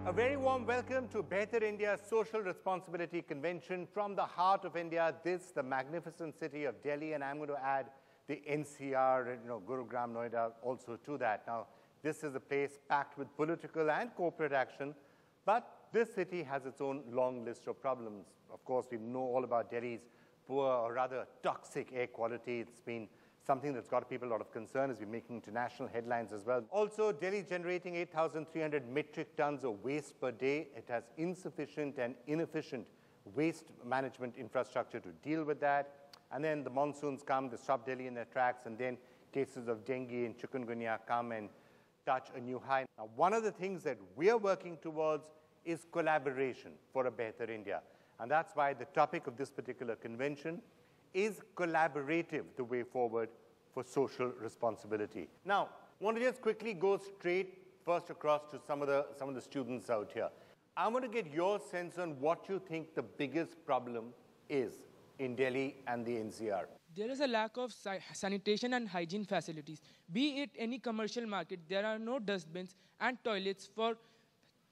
A very warm welcome to Behtar India Social Responsibility Convention from the heart of India, the magnificent city of Delhi, and I'm going to add the NCR, Gurugram, Noida also to that. Now, this is a place packed with political and corporate action, but this city has its own long list of problems. Of course, we know all about Delhi's poor, or rather toxic air quality. It's been something that's got people a lot of concern, has been making international headlines as well. Also, Delhi is generating 8,300 metric tons of waste per day. It has insufficient and inefficient waste management infrastructure to deal with that. And then the monsoons come, they stop Delhi in their tracks, and then cases of dengue and chikungunya come and touch a new high. Now, one of the things that we are working towards is collaboration for a Behtar India. And that's why the topic of this particular convention is collaborative, the way forward for social responsibility. Now, I want to just quickly go straight first across to some of the students out here. I want to get your sense on what you think the biggest problem is in Delhi and the NCR. There is a lack of sanitation and hygiene facilities. Be it any commercial market, there are no dustbins and toilets for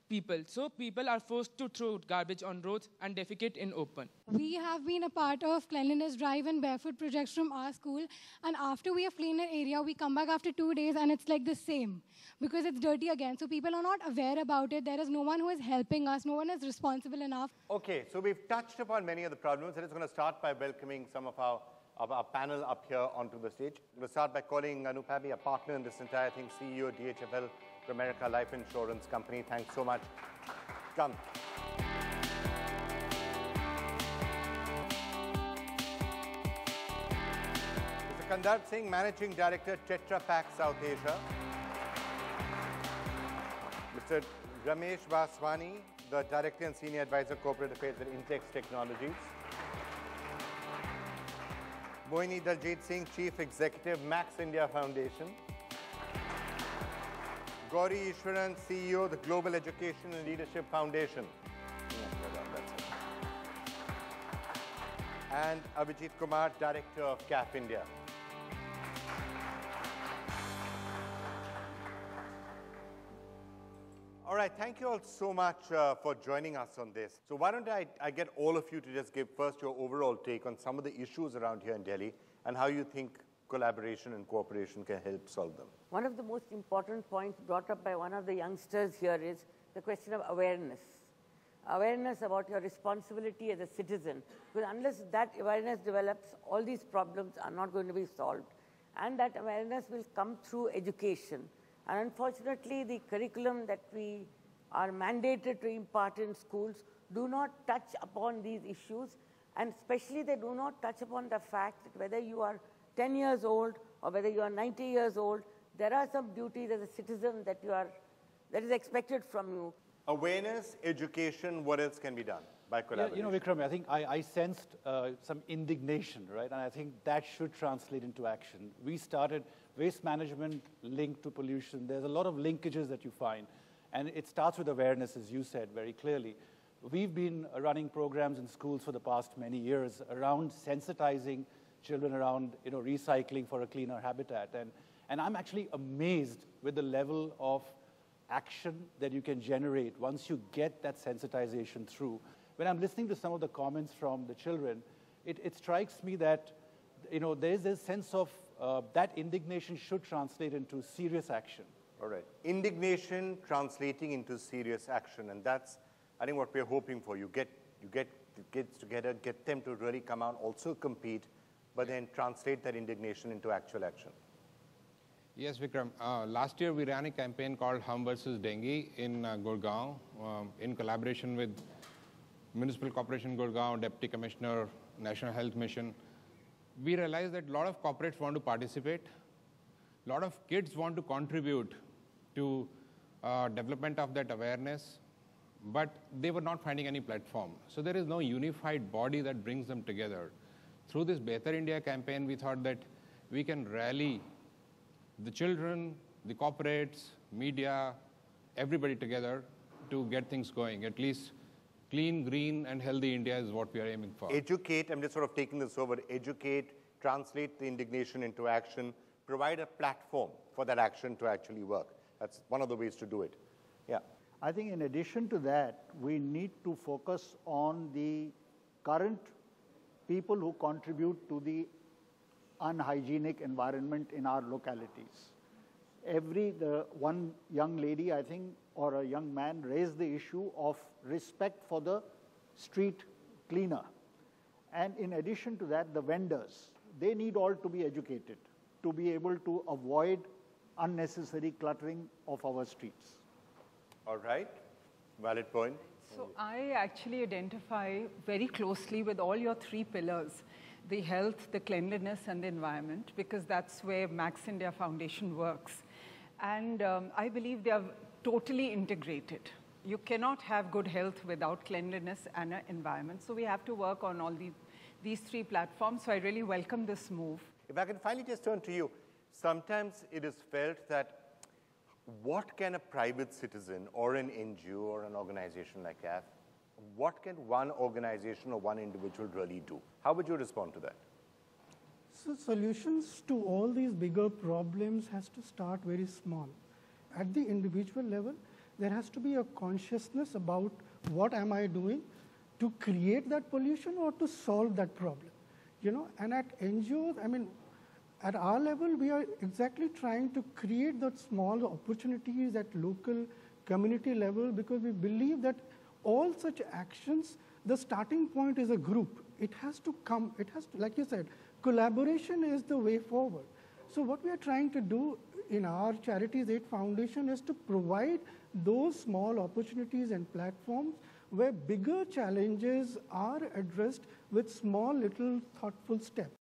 people. So people are forced to throw garbage on roads and defecate in open. We have been a part of cleanliness drive and barefoot projects from our school. And after we have cleaned an area, we come back after 2 days and it's like the same because it's dirty again. So people are not aware about it. There is no one who is helping us. No one is responsible enough. Okay, so we've touched upon many of the problems. And it's going to start by welcoming some of our panel up here onto the stage. We'll start by calling Anupabi, a partner in this entire thing, CEO, DHFL, America Life Insurance Company. Thanks so much. Come. Mr. Kandar Singh, Managing Director, Tetra Pak South Asia. Mr. Ramesh Vaswani, the Director and Senior Advisor, Corporate Affairs at Intex Technologies. Mohini Daljit Singh, Chief Executive, Max India Foundation. Gauri Ishwaran, CEO, the Global Education and Leadership Foundation. And Abhijit Kumar, Director of CAF India. All right, thank you all so much for joining us on this. So why don't I get all of you to just give first your overall take on some of the issues around here in Delhi and how you think collaboration and cooperation can help solve them. One of the most important points brought up by one of the youngsters here is the question of awareness. Awareness about your responsibility as a citizen. Because unless that awareness develops, all these problems are not going to be solved. And that awareness will come through education. And unfortunately, the curriculum that we are mandated to impart in schools do not touch upon these issues. And especially they do not touch upon the fact that whether you are 10 years old or whether you are 90 years old, there are some duties as a citizen that is expected from you. Awareness, education, what else can be done by collaboration? Yeah, Vikram, I think I sensed some indignation, right? And I think that should translate into action. We started waste management linked to pollution. There's a lot of linkages that you find. And it starts with awareness, as you said very clearly. We've been running programs in schools for the past many years around sensitizing children around recycling for a cleaner habitat. And I'm actually amazed with the level of action that you can generate once you get that sensitization through. When I'm listening to some of the comments from the children, it strikes me that there is a sense of that indignation should translate into serious action. All right. Indignation translating into serious action. And that's, I think, what we're hoping for. You get the kids together, get them to really come out, also compete, but then translate that indignation into actual action. Yes, Vikram. Last year, we ran a campaign called Hum versus Dengue in Gurgaon in collaboration with Municipal Corporation Gurgaon, Deputy Commissioner, National Health Mission. We realized that a lot of corporates want to participate. A lot of kids want to contribute to development of that awareness, but they were not finding any platform. So there is no unified body that brings them together. Through this Behtar India campaign, we thought that we can rally the children, the corporates, media, everybody together to get things going. At least clean, green, and healthy India is what we are aiming for. Educate, I'm just sort of taking this over, educate, translate the indignation into action, provide a platform for that action to actually work. That's one of the ways to do it. Yeah. I think in addition to that, we need to focus on the current people who contribute to the unhygienic environment in our localities. One young lady, I think, or a young man raised the issue of respect for the street cleaner. And in addition to that, the vendors, they need all to be educated to be able to avoid unnecessary cluttering of our streets. All right, valid point. So I actually identify very closely with all your three pillars, the health, the cleanliness, and the environment, because that's where Max India Foundation works. And I believe they are totally integrated. You cannot have good health without cleanliness and an environment. So we have to work on all these three platforms. So I really welcome this move. If I can finally just turn to you, sometimes it is felt that what can a private citizen or an NGO or an organization like that, what can one organization or one individual really do? How would you respond to that? So solutions to all these bigger problems has to start very small. At the individual level, there has to be a consciousness about what am I doing to create that pollution or to solve that problem. You know, and at NGOs, I mean, at our level, we are exactly trying to create that small opportunities at local community level, because we believe that all such actions, the starting point is a group. It has to come, it has to, like you said, collaboration is the way forward. So what we are trying to do in our Charities Aid Foundation is to provide those small opportunities and platforms where bigger challenges are addressed with small little thoughtful steps.